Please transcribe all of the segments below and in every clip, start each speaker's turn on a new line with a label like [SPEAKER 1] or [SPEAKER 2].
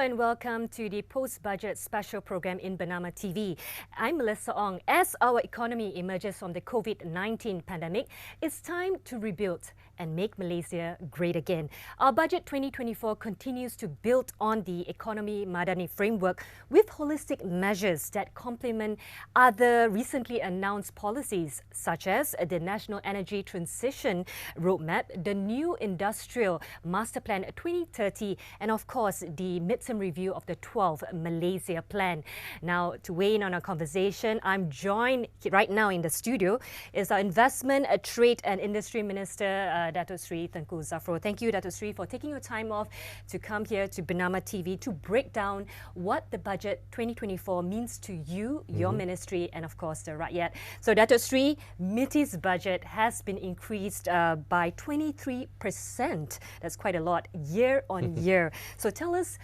[SPEAKER 1] and welcome to the post-budget special program in Bernama TV. I'm Melissa Ong. As our economy emerges from the COVID-19 pandemic, it's time to rebuild and make Malaysia great again. Our Budget 2024 continues to build on the Economy Madani framework with holistic measures that complement other recently announced policies, such as the National Energy Transition Roadmap, the new Industrial Master Plan 2030, and of course, the midterm review of the 12th Malaysia Plan. Now, to weigh in on our conversation, I'm joined right now in the studio is our Investment, Trade and Industry Minister, Dato Sri Tengku Zafrul. Thank you, Dato Sri, for taking your time off to come here to Bernama TV to break down what the Budget 2024 means to you, your ministry, and of course the Rakyat. So, Dato Sri, MITI's budget has been increased by 23%. That's quite a lot, year on year. So tell us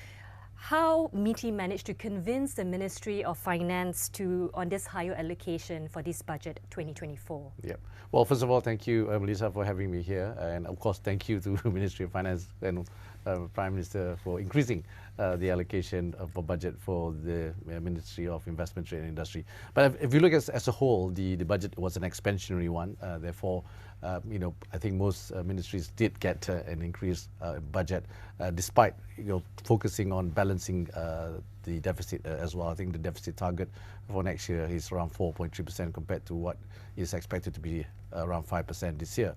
[SPEAKER 1] how MITI managed to convince the Ministry of Finance on this higher allocation for this budget 2024.
[SPEAKER 2] Yeah. Well, first of all, thank you, Melissa, for having me here. And of course, thank you to the Ministry of Finance and Prime Minister for increasing the allocation of a budget for the Ministry of Investment, Trade and Industry. But if you look as a whole, the budget was an expansionary one. Therefore, I think most ministries did get an increased budget, despite focusing on balancing the deficit as well. I think the deficit target for next year is around 4.3% compared to what is expected to be around 5% this year.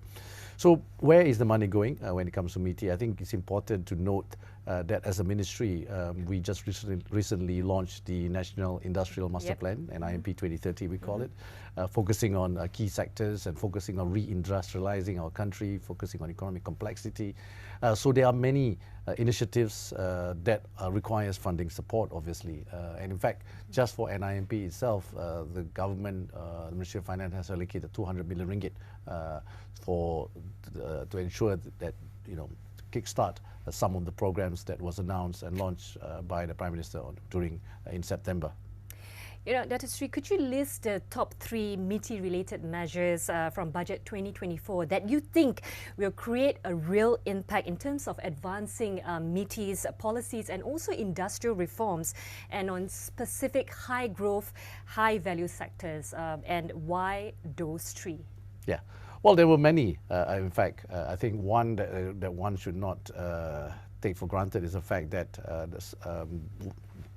[SPEAKER 2] So where is the money going when it comes to MITI? I think it's important to note that as a ministry, we just recently launched the National Industrial Master Plan, NIMP 2030 we call it, focusing on key sectors and focusing on reindustrializing our country, focusing on economic complexity. So there are many initiatives that requires funding support, obviously. And in fact, just for NIMP itself, the government, the Ministry of Finance has allocated 200 million ringgit to ensure that, kickstart some of the programs that was announced and launched by the Prime Minister in September.
[SPEAKER 1] Dato Sri, could you list the top 3 MITI-related measures from Budget 2024 that you think will create a real impact in terms of advancing MITI's policies and also industrial reforms, and on specific high-growth, high-value sectors, and why those 3?
[SPEAKER 2] Yeah. Well, there were many. In fact, I think one that one should not take for granted is the fact that the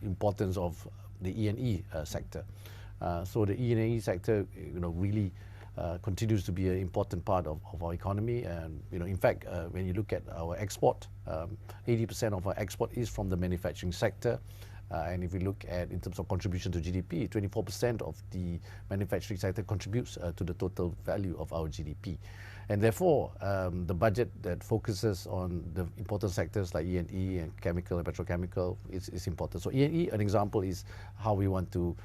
[SPEAKER 2] importance of the E&E sector. So the E&E sector, really continues to be an important part of our economy. And in fact, when you look at our export, 80% of our export is from the manufacturing sector. And if we look at in terms of contribution to GDP, 24% of the manufacturing sector contributes to the total value of our GDP. And therefore, the budget that focuses on the important sectors like E&E and chemical and petrochemical is important. So E&E, an example, is how we want to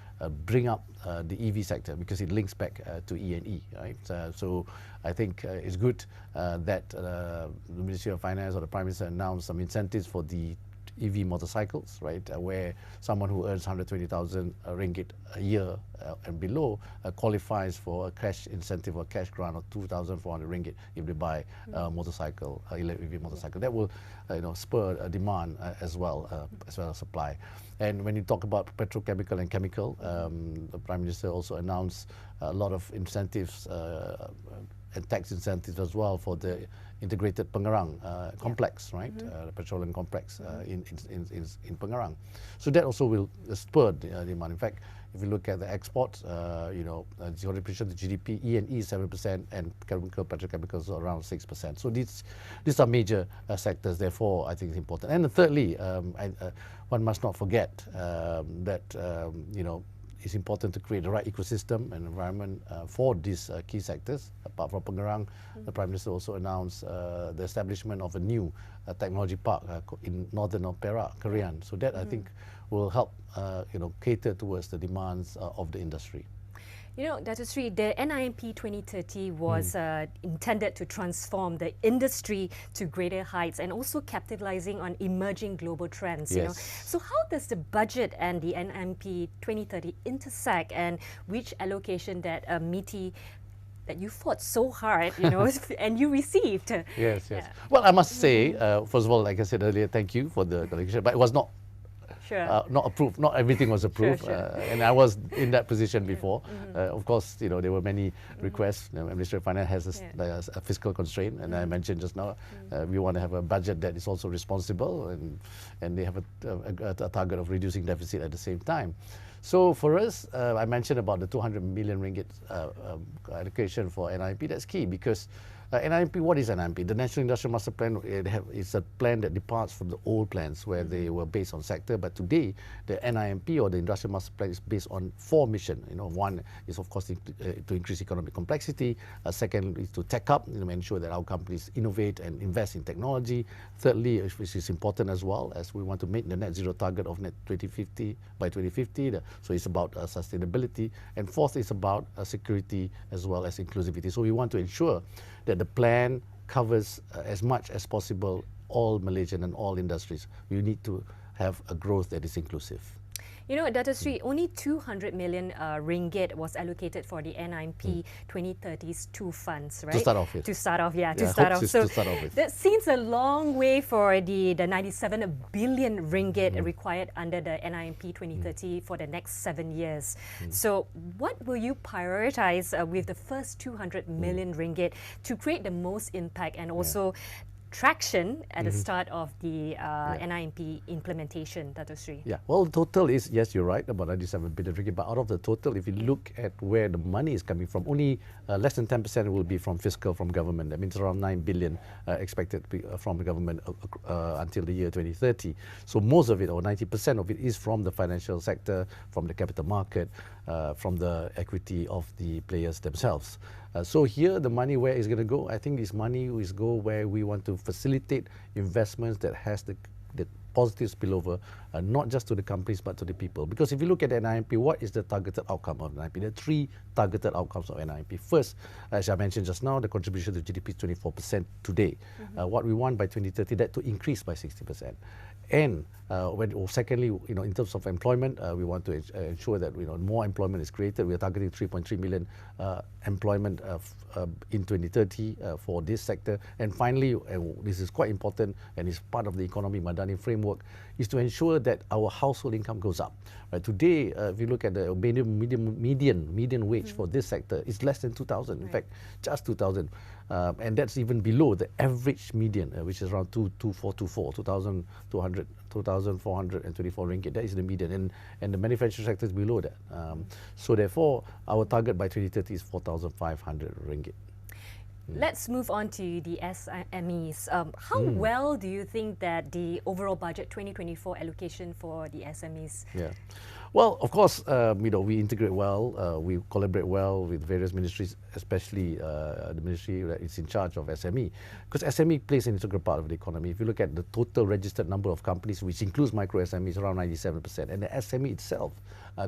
[SPEAKER 2] bring up the EV sector, because it links back to E&E, right? So I think it's good that the Ministry of Finance or the Prime Minister announced some incentives for the EV motorcycles, right, where someone who earns 120,000 ringgit a year and below qualifies for a cash incentive or cash grant of 2,400 ringgit if they buy a motorcycle, EV motorcycle. That will spur a demand as well as supply. And when you talk about petrochemical and chemical, the Prime Minister also announced a lot of incentives and tax incentives as well for the integrated Pengerang complex, right? The petroleum complex in Pengerang. So that also will spur the demand. In fact, if you look at the exports, the contribution to GDP, E&E 7% and chemical petrochemicals around 6%. So these are major sectors. Therefore, I think it's important. And thirdly, one must not forget that it's important to create the right ecosystem and environment for these key sectors. Apart from Pengerang, the Prime Minister also announced the establishment of a new technology park in northern Perak, Korean. So that I think will help cater towards the demands of the industry.
[SPEAKER 1] Dato Sri, the NIMP 2030 was intended to transform the industry to greater heights and also capitalizing on emerging global trends.
[SPEAKER 2] Yes.
[SPEAKER 1] So how does the budget and the NIMP 2030 intersect, and which allocation that MITI that you fought so hard, and you received?
[SPEAKER 2] Yes. Well, I must say, first of all, like I said earlier, thank you for the allocation, but it was not
[SPEAKER 1] Sure.
[SPEAKER 2] not approved. Not everything was approved, and I was in that position before. Of course, there were many requests. Ministry of Finance has a fiscal constraint, and I mentioned just now we want to have a budget that is also responsible, and they have a target of reducing deficit at the same time. So for us, I mentioned about the 200 million ringgit allocation for NIMP. That's key because NIMP, what is NIMP? The National Industrial Master Plan is a plan that departs from the old plans where they were based on sector. But today, the NIMP or the Industrial Master Plan is based on 4 missions. One is, of course, to increase economic complexity. Second is to tech up, ensure that our companies innovate and invest in technology. Thirdly, which is important as well, as we want to meet the net zero target of net 2050 by 2050. So it's about sustainability. And fourth is about security as well as inclusivity. So we want to ensure that the plan covers as much as possible all Malaysian and all industries. We need to have a growth that is inclusive.
[SPEAKER 1] Dato Sri, only 200 million ringgit was allocated for the NIMP 2030's 2 funds, right?
[SPEAKER 2] To start off with.
[SPEAKER 1] To start off, yeah.
[SPEAKER 2] So
[SPEAKER 1] to start off with. That seems a long way for the 97 billion ringgit required under the NIMP 2030 for the next 7 years. So what will you prioritize with the first 200 million ringgit to create the most impact and also traction at the start of the NIMP implementation, Dato Sri?
[SPEAKER 2] Yeah, well, the total is, yes, you're right, about 97 billion ringgit. But out of the total, if you look at where the money is coming from, only less than 10% will be from fiscal, from government. That means around 9 billion expected to be from the government until the year 2030. So most of it, or 90% of it, is from the financial sector, from the capital market, from the equity of the players themselves. So here, the money, where is going to go? I think this money is go where we want to facilitate investments that has the positive spillover, not just to the companies but to the people. Because if you look at NIMP, what is the targeted outcome of NIMP? There are 3 targeted outcomes of NIMP. First, as I mentioned just now, the contribution to GDP is 24% today. What we want by 2030, that to increase by 60%. And secondly, in terms of employment, we want to ensure that more employment is created. We are targeting 3.3 million employment in 2030 for this sector. And finally, this is quite important and is part of the economic Madani framework, is to ensure that our household income goes up. Right? Today, if you look at the median wage for this sector, it's less than 2,000. In fact, just 2,000. And that's even below the average median, which is around 2,424 ringgit. That is the median, and the manufacturing sector is below that. So therefore, our target by 2030 is 4,500 ringgit.
[SPEAKER 1] Let's move on to the SMEs. How well do you think that the overall budget 2024 allocation for the SMEs?
[SPEAKER 2] Yeah. Well, of course, we integrate well, we collaborate well with various ministries, especially the ministry that is in charge of SME, because SME plays an integral part of the economy. If you look at the total registered number of companies, which includes micro SMEs, around 97%, and the SME itself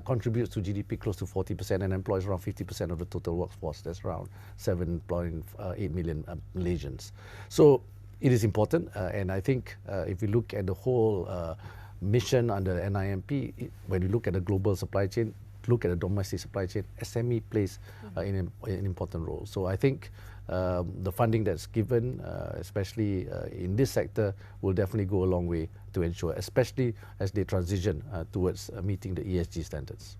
[SPEAKER 2] contributes to GDP close to 40% and employs around 50% of the total workforce. That's around 7.8 million Malaysians. So it is important, and I think if you look at the whole mission under NIMP, when you look at the global supply chain, look at the domestic supply chain, SME plays an important role. So I think the funding that's given, especially in this sector, will definitely go a long way to ensure, especially as they transition towards meeting the ESG standards.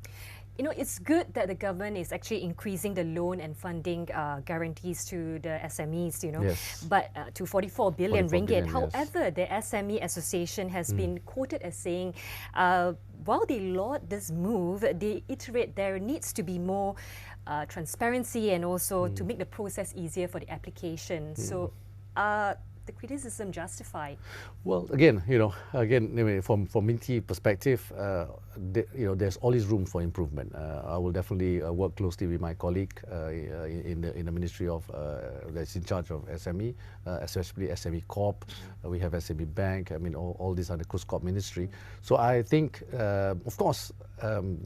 [SPEAKER 1] It's good that the government is actually increasing the loan and funding guarantees to the SMEs,
[SPEAKER 2] Yes.
[SPEAKER 1] but to 44 billion
[SPEAKER 2] 44
[SPEAKER 1] ringgit.
[SPEAKER 2] billion,
[SPEAKER 1] However, the SME Association has been quoted as saying, while they laud this move, they iterate there needs to be more transparency and also to make the process easier for the application. So, the criticism justified?
[SPEAKER 2] Well, again, from MITI perspective, there's always room for improvement. I will definitely work closely with my colleague in the Ministry of that's in charge of SME, especially SME Corp. We have SME Bank. All these are the COSCOP Ministry. So I think, of course,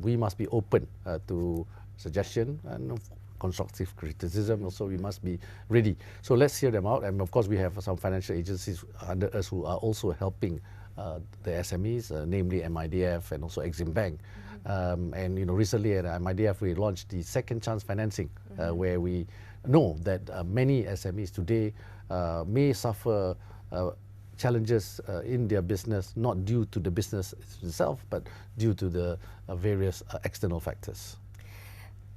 [SPEAKER 2] we must be open to suggestion and constructive criticism. Also, we must be ready. So let's hear them out. And of course, we have some financial agencies under us who are also helping the SMEs, namely MIDF and also Exim Bank. And recently at MIDF, we launched the second chance financing, where we know that many SMEs today may suffer challenges in their business, not due to the business itself, but due to the various external factors.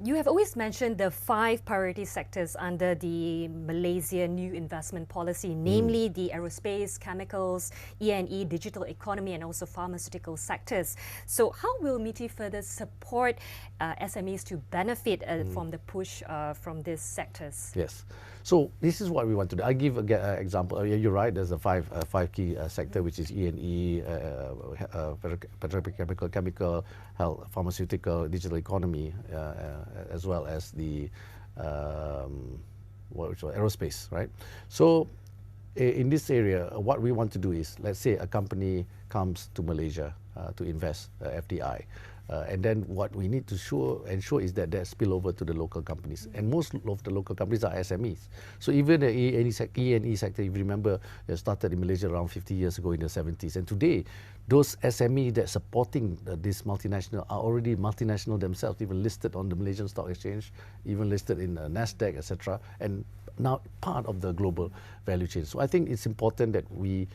[SPEAKER 1] You have always mentioned the 5 priority sectors under the Malaysia New Investment Policy, namely the aerospace, chemicals, E&E, digital economy, and also pharmaceutical sectors. So how will MITI further support SMEs to benefit from the push from these sectors?
[SPEAKER 2] Yes. So this is what we want to do. I give an example. You're right. There's a five key sector, which is E&E, petrochemical, chemical, health, pharmaceutical, digital economy, as well as the aerospace, right? So in this area, what we want to do is, let's say a company comes to Malaysia to invest FDI. And then what we need to ensure is that there's spillover to the local companies. And most of the local companies are SMEs. So even the E&E sector, if you remember, it started in Malaysia around 50 years ago in the 70s. And today, those SMEs that supporting this multinational are already multinational themselves, even listed on the Malaysian Stock Exchange, even listed in NASDAQ, etc. And now part of the global value chain. So I think it's important that we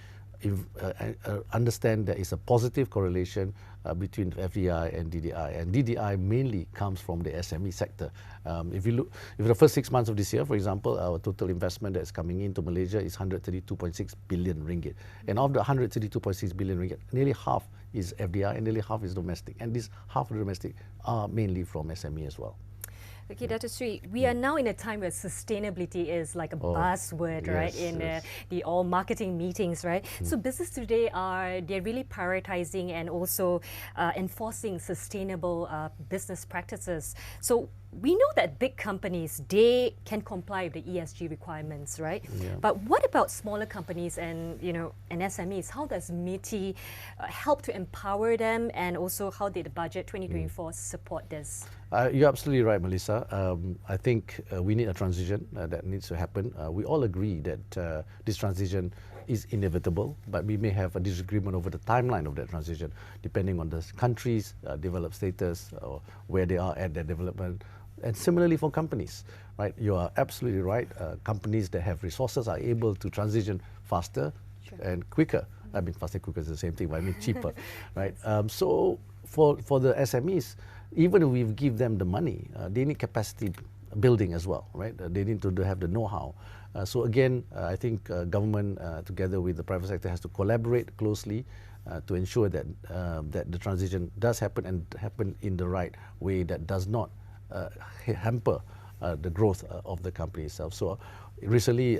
[SPEAKER 2] understand there is a positive correlation between FDI and DDI, and DDI mainly comes from the SME sector. If you look, if the first 6 months of this year, for example, our total investment that's coming into Malaysia is 132.6 billion ringgit, and of the 132.6 billion ringgit, nearly half is FDI and nearly half is domestic, and this half of the domestic are mainly from SME as well.
[SPEAKER 1] Okay, Dr. Sri, we are now in a time where sustainability is like a buzzword, right? In the all marketing meetings, right? So business today they're really prioritizing and also enforcing sustainable business practices. So we know that big companies, they can comply with the ESG requirements, right?
[SPEAKER 2] Yeah.
[SPEAKER 1] But what about smaller companies and and SMEs? How does MITI help to empower them, and also how did the budget 2024 support this?
[SPEAKER 2] You're absolutely right, Melissa. I think we need a transition that needs to happen. We all agree that this transition is inevitable, but we may have a disagreement over the timeline of that transition, depending on the country's developed status or where they are at their development. And similarly for companies, right? You are absolutely right. Companies that have resources are able to transition faster and quicker. I mean, faster, quicker is the same thing, but I mean cheaper, right? So for the SMEs, even if we give them the money, they need capacity building as well, right? They need to have the know-how. So again, I think government together with the private sector has to collaborate closely to ensure that that the transition does happen and happen in the right way that does not hamper the growth of the company itself. So recently,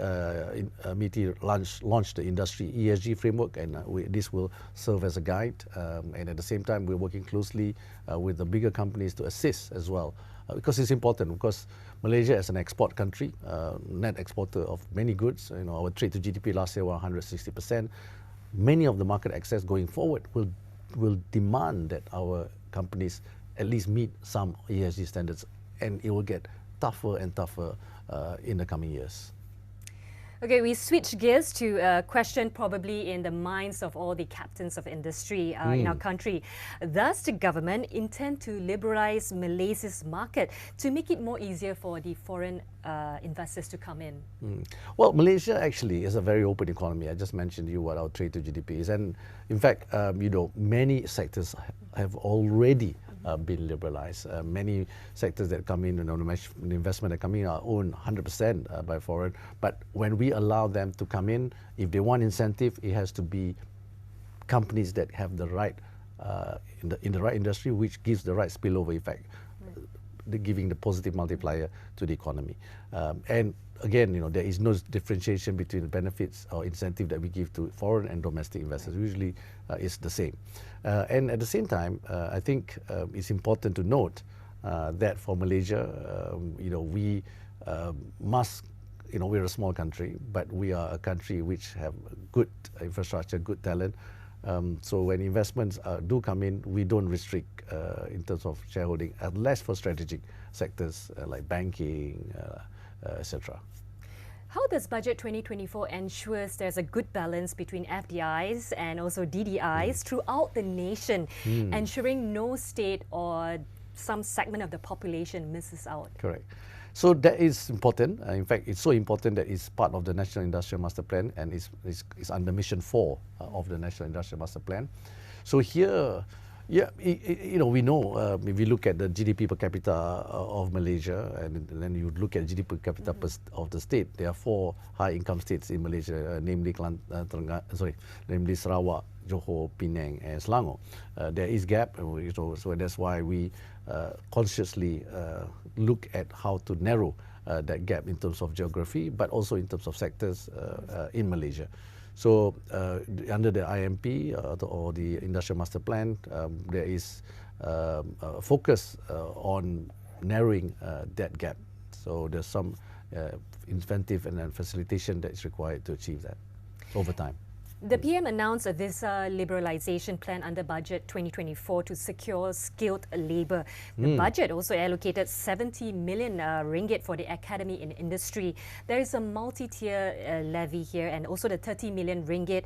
[SPEAKER 2] MITI launched the industry ESG framework, and this will serve as a guide. And at the same time, we're working closely with the bigger companies to assist as well, because it's important. Because Malaysia, as an export country, net exporter of many goods, our trade to GDP last year was 160%. Many of the market access going forward will demand that our companies at least meet some ESG standards, and it will get tougher and tougher in the coming years.
[SPEAKER 1] Okay, we switch gears to a question probably in the minds of all the captains of industry in our country. Does the government intend to liberalise Malaysia's market to make it more easier for the foreign investors to come in?
[SPEAKER 2] Well, Malaysia actually is a very open economy. I just mentioned to you what our trade to GDP is, and in fact, many sectors have already been liberalised. Many sectors that come in, the investment that come in are owned 100% by foreign. But when we allow them to come in, if they want incentive, it has to be companies that have the right in the right industry, which gives the right spillover effect, giving the positive multiplier to the economy. And again, there is no differentiation between the benefits or incentive that we give to foreign and domestic investors. Usually, it's the same. And at the same time, I think it's important to note that for Malaysia, we must, we're a small country, but we are a country which have good infrastructure, good talent. So when investments do come in, we don't restrict in terms of shareholding, unless for strategic sectors like banking, etc.
[SPEAKER 1] How does Budget 2024 ensures there's a good balance between FDIs and also DDIs throughout the nation, ensuring no state or some segment of the population misses out?
[SPEAKER 2] Correct. So that is important. In fact, it's so important that it's part of the National Industrial Master Plan and is under Mission 4 of the National Industrial Master Plan. So here, yeah, we know if we look at the GDP per capita of Malaysia, and then you look at GDP per capita of the state, there are 4 high-income states in Malaysia, namely Sarawak, Johor, Penang, and Selangor. There is gap, so that's why we consciously look at how to narrow that gap in terms of geography, but also in terms of sectors in Malaysia. So under the IMP or the Industrial Master Plan, there is focus on narrowing that gap. So there's some incentive and then facilitation that is required to achieve that over time.
[SPEAKER 1] The PM announced a visa liberalisation plan under Budget 2024 to secure skilled labour. The budget also allocated 70 million ringgit for the academy in industry. There is a multi-tier levy here, and also the 30 million ringgit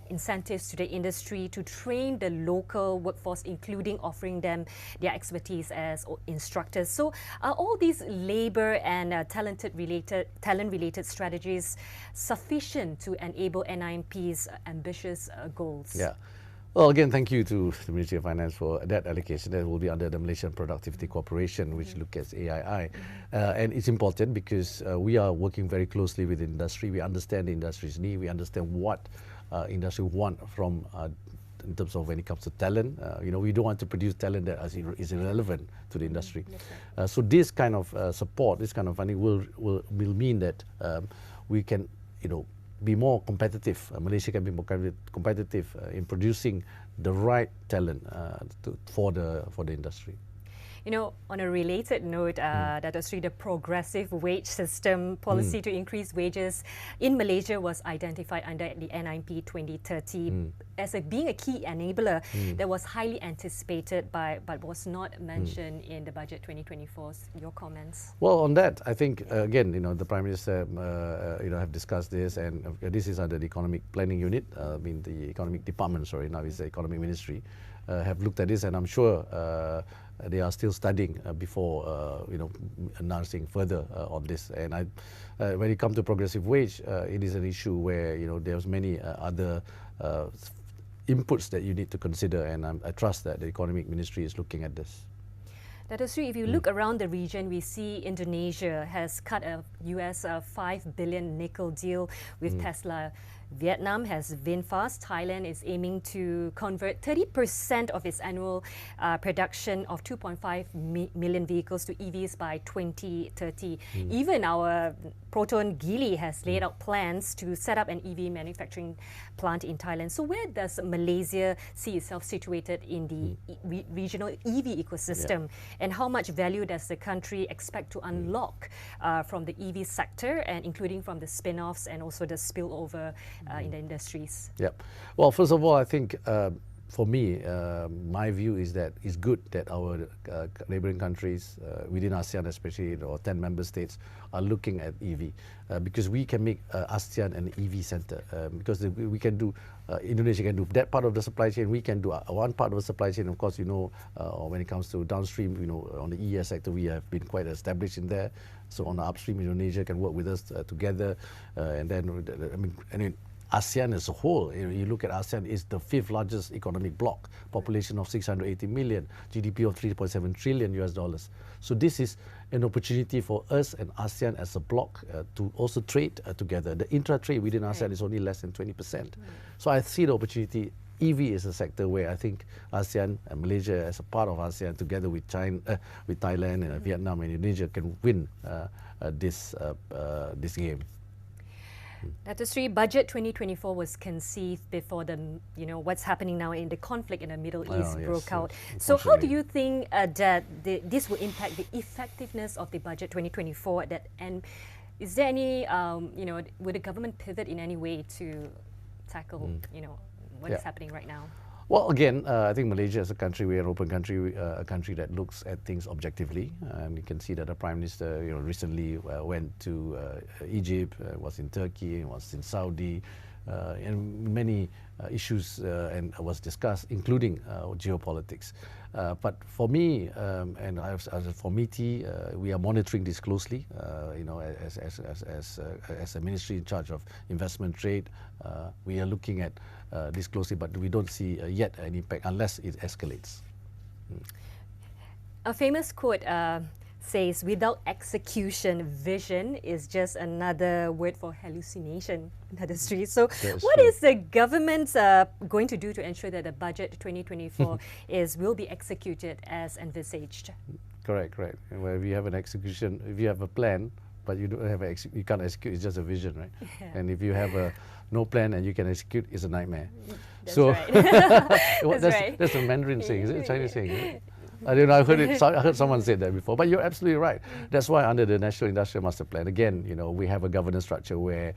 [SPEAKER 1] incentives to the industry to train the local workforce, including offering them their expertise as instructors. So are all these labour and talent-related strategies sufficient to enable NIMP's ambitious goals?
[SPEAKER 2] Yeah. Well, again, thank you to the Ministry of Finance for that allocation. That will be under the Malaysian Productivity Corporation, which looks at AII. And it's important because we are working very closely with the industry. We understand the industry's need. We understand what industry want from in terms of when it comes to talent. We don't want to produce talent that is irrelevant to the industry. So this kind of support, this kind of funding will mean that we can, be more competitive. Malaysia can be more competitive in producing the right talent for the industry.
[SPEAKER 1] On a related note, Dato' Sri, the progressive wage system policy to increase wages in Malaysia was identified under the NIMP 2030 as being a key enabler that was highly anticipated but was not mentioned in the Budget 2024. Your comments?
[SPEAKER 2] Well, on that, I think, again, the Prime Minister, have discussed this, and this is under the Economic Planning Unit, the Economic Department, now it's the Economic Ministry, have looked at this, and I'm sure they are still studying before announcing further on this. And when it comes to progressive wage, it is an issue where there's many other inputs that you need to consider, and I trust that the Economic Ministry is looking at this.
[SPEAKER 1] Dato' Sri, if you look around the region, we see Indonesia has cut a US $5 billion nickel deal with Tesla. Vietnam has VinFast. Thailand is aiming to convert 30% of its annual production of 2.5 million vehicles to EVs by 2030. Even our Proton Gili has laid out plans to set up an EV manufacturing plant in Thailand. So where does Malaysia see itself situated in the regional EV ecosystem? And how much value does the country expect to unlock from the EV sector, and including from the spin-offs and also the spillover in the industries?
[SPEAKER 2] Yep. Well, first of all, I think for me, my view is that it's good that our neighboring countries within ASEAN, especially, or 10 member states, are looking at EV because we can make ASEAN an EV center because we can do, Indonesia can do that part of the supply chain, we can do one part of the supply chain. Of course, when it comes to downstream, on the ES sector, we have been quite established in there. So on the upstream, Indonesia can work with us together, and then, ASEAN as a whole, you look at ASEAN, is the 5th largest economic bloc, population of 680 million, GDP of $3.7 trillion US dollars. So this is an opportunity for us and ASEAN as a bloc to also trade together. The intra-trade within ASEAN is only less than 20%. So I see the opportunity. EV is a sector where I think ASEAN and Malaysia, as a part of ASEAN, together with China, with Thailand and Vietnam and Indonesia, can win this game.
[SPEAKER 1] Dato' Sri, Budget 2024 was conceived before the, what's happening now in the conflict in the Middle East broke out. So how do you think that this will impact the effectiveness of the Budget 2024? And is there any, would the government pivot in any way to tackle, what is happening right now?
[SPEAKER 2] Well, again, I think Malaysia as a country, we're an open country, a country that looks at things objectively. You can see that the Prime Minister, recently went to Egypt, was in Turkey, was in Saudi, and many issues and was discussed, including geopolitics. But for me, and for MITI, we are monitoring this closely. As a ministry in charge of investment trade, we are looking at this closely, but we don't see yet an impact unless it escalates.
[SPEAKER 1] A famous quote says, "Without execution, vision is just another word for hallucination." That is true. So what is the government going to do to ensure that the budget 2024 will be executed as envisaged?
[SPEAKER 2] Correct. Where we have an execution, if you have a plan, but you don't have you can't execute, it's just a vision, right? Yeah. And if you have no plan and you can execute, it's a nightmare.
[SPEAKER 1] That's right.
[SPEAKER 2] That's a Mandarin saying, is it? Chinese saying, is it? I don't know, I heard someone say that before, but you're absolutely right. That's why under the National Industrial Master Plan, again, we have a governance structure where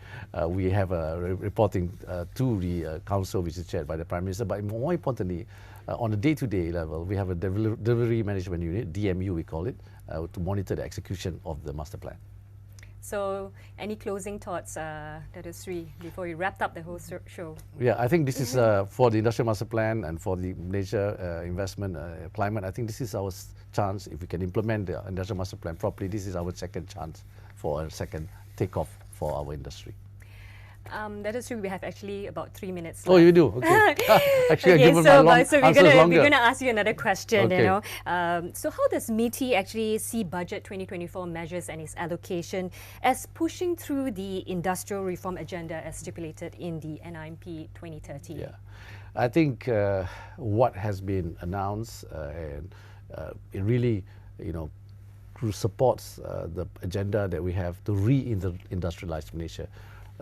[SPEAKER 2] we have a reporting to the council, which is chaired by the Prime Minister, but more importantly, on a day-to-day level, we have a delivery management unit, DMU we call it, to monitor the execution of the master plan.
[SPEAKER 1] So, any closing thoughts, Dr. Sri, before we wrapped up the whole show?
[SPEAKER 2] Yeah, I think this is for the Industrial Master Plan and for the Malaysia investment climate. I think this is our chance. If we can implement the Industrial Master Plan properly, this is our second chance for a second takeoff for our industry.
[SPEAKER 1] That is true. We have actually about 3 minutes left.
[SPEAKER 2] Oh, you do? Okay. Actually,
[SPEAKER 1] okay,
[SPEAKER 2] I've given my long
[SPEAKER 1] so we're going to ask you another question.
[SPEAKER 2] Okay.
[SPEAKER 1] So how does MITI actually see Budget 2024 measures and its allocation as pushing through the industrial reform agenda as stipulated in the NIMP 2030?
[SPEAKER 2] Yeah, I think what has been announced and it really, supports the agenda that we have to re-industrialize Malaysia.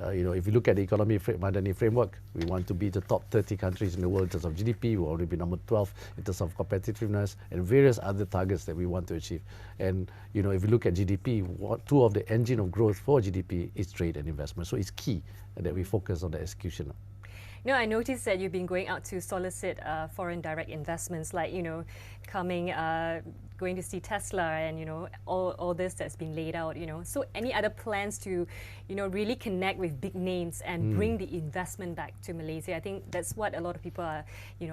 [SPEAKER 2] If you look at the economy Madani framework, we want to be the top 30 countries in the world in terms of GDP. We'll already be number 12 in terms of competitiveness and various other targets that we want to achieve. And if you look at GDP, two of the engine of growth for GDP is trade and investment. So it's key that we focus on the execution.
[SPEAKER 1] I noticed that you've been going out to solicit foreign direct investments, like going to see Tesla and all this that's been laid out. So any other plans to really connect with big names and bring the investment back to Malaysia? I think that's what a lot of people are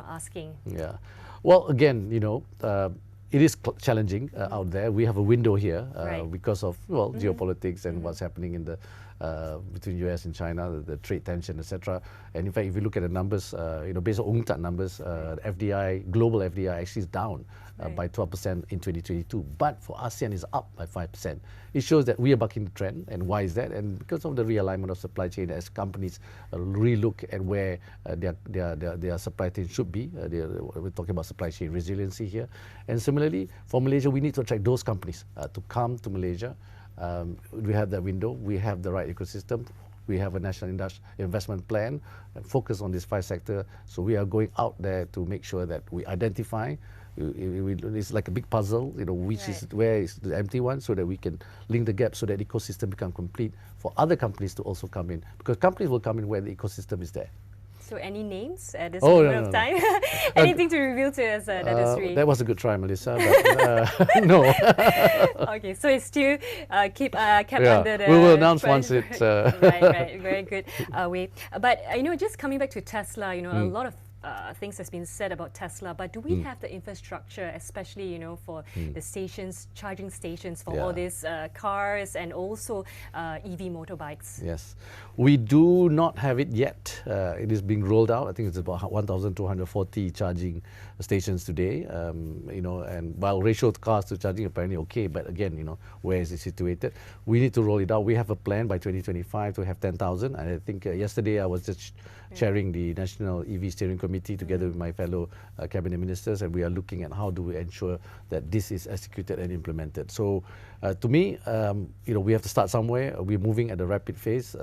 [SPEAKER 1] asking.
[SPEAKER 2] Yeah, well, again, it is challenging out there. We have a window here because of geopolitics and what's happening in the between US and China, the trade tension, etc. And in fact, if you look at the numbers, based on UNCTAD numbers, global FDI actually is down by 12% in 2022. But for ASEAN, it's up by 5%. It shows that we are bucking the trend. And why is that? And because of the realignment of supply chain, as companies relook at where their supply chain should be. We're talking about supply chain resiliency here. And similarly, for Malaysia, we need to attract those companies to come to Malaysia. We have that window, we have the right ecosystem, we have a national investment plan and focus on this 5 sector. So we are going out there to make sure that we identify, it's like a big puzzle, which is where is the empty one, so that we can link the gap so that the ecosystem become complete for other companies to also come in. Because companies will come in where the ecosystem is there.
[SPEAKER 1] So any names at this moment of time? Anything to reveal to us,
[SPEAKER 2] that was a good try, Melissa, but no.
[SPEAKER 1] Okay, so it's still kept under the...
[SPEAKER 2] We will announce once it's...
[SPEAKER 1] Right, very good. But, just coming back to Tesla, a lot of things has been said about Tesla, but do we have the infrastructure, especially for the stations, charging stations for all these cars and also EV motorbikes? Yes,
[SPEAKER 2] we do not have it yet. It is being rolled out. I think it's about 1,240 charging stations today. And while ratio of cars to charging apparently okay, but again, where is it situated? We need to roll it out. We have a plan by 2025 to have 10,000. And I think yesterday I was just chairing the National EV Steering Committee together with my fellow cabinet ministers, and we are looking at how do we ensure that this is executed and implemented. So to me, we have to start somewhere. We're moving at a rapid pace,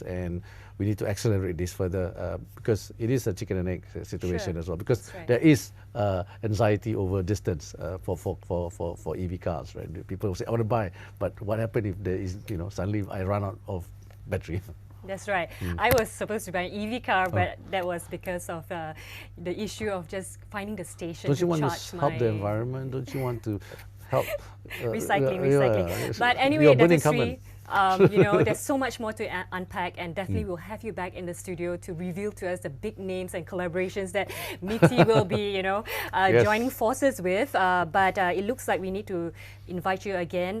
[SPEAKER 2] and we need to accelerate this further because it is a chicken and egg situation as well, because there is anxiety over distance for EV cars, right? People will say, I want to buy, but what happens if there is, suddenly I run out of battery?
[SPEAKER 1] That's right. I was supposed to buy an EV car, but that was because of the issue of just finding the station to charge my...
[SPEAKER 2] Don't you want to help the environment? Don't you want to help...
[SPEAKER 1] recycling. But anyway, You know, there's so much more to unpack, and definitely we'll have you back in the studio to reveal to us the big names and collaborations that MITI will be, you know, joining forces with. But it looks like we need to invite you again,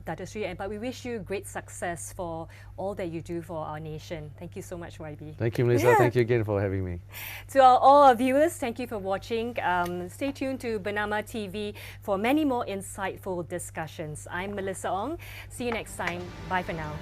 [SPEAKER 1] Dato' Sri, but we wish you great success for all that you do for our nation. Thank you so much, YB.
[SPEAKER 2] Thank you, Melissa. Thank you again for having me.
[SPEAKER 1] To all our viewers, thank you for watching. Stay tuned to Bernama TV for many more insightful discussions. I'm Melissa Ong. See you next time. Bye for now.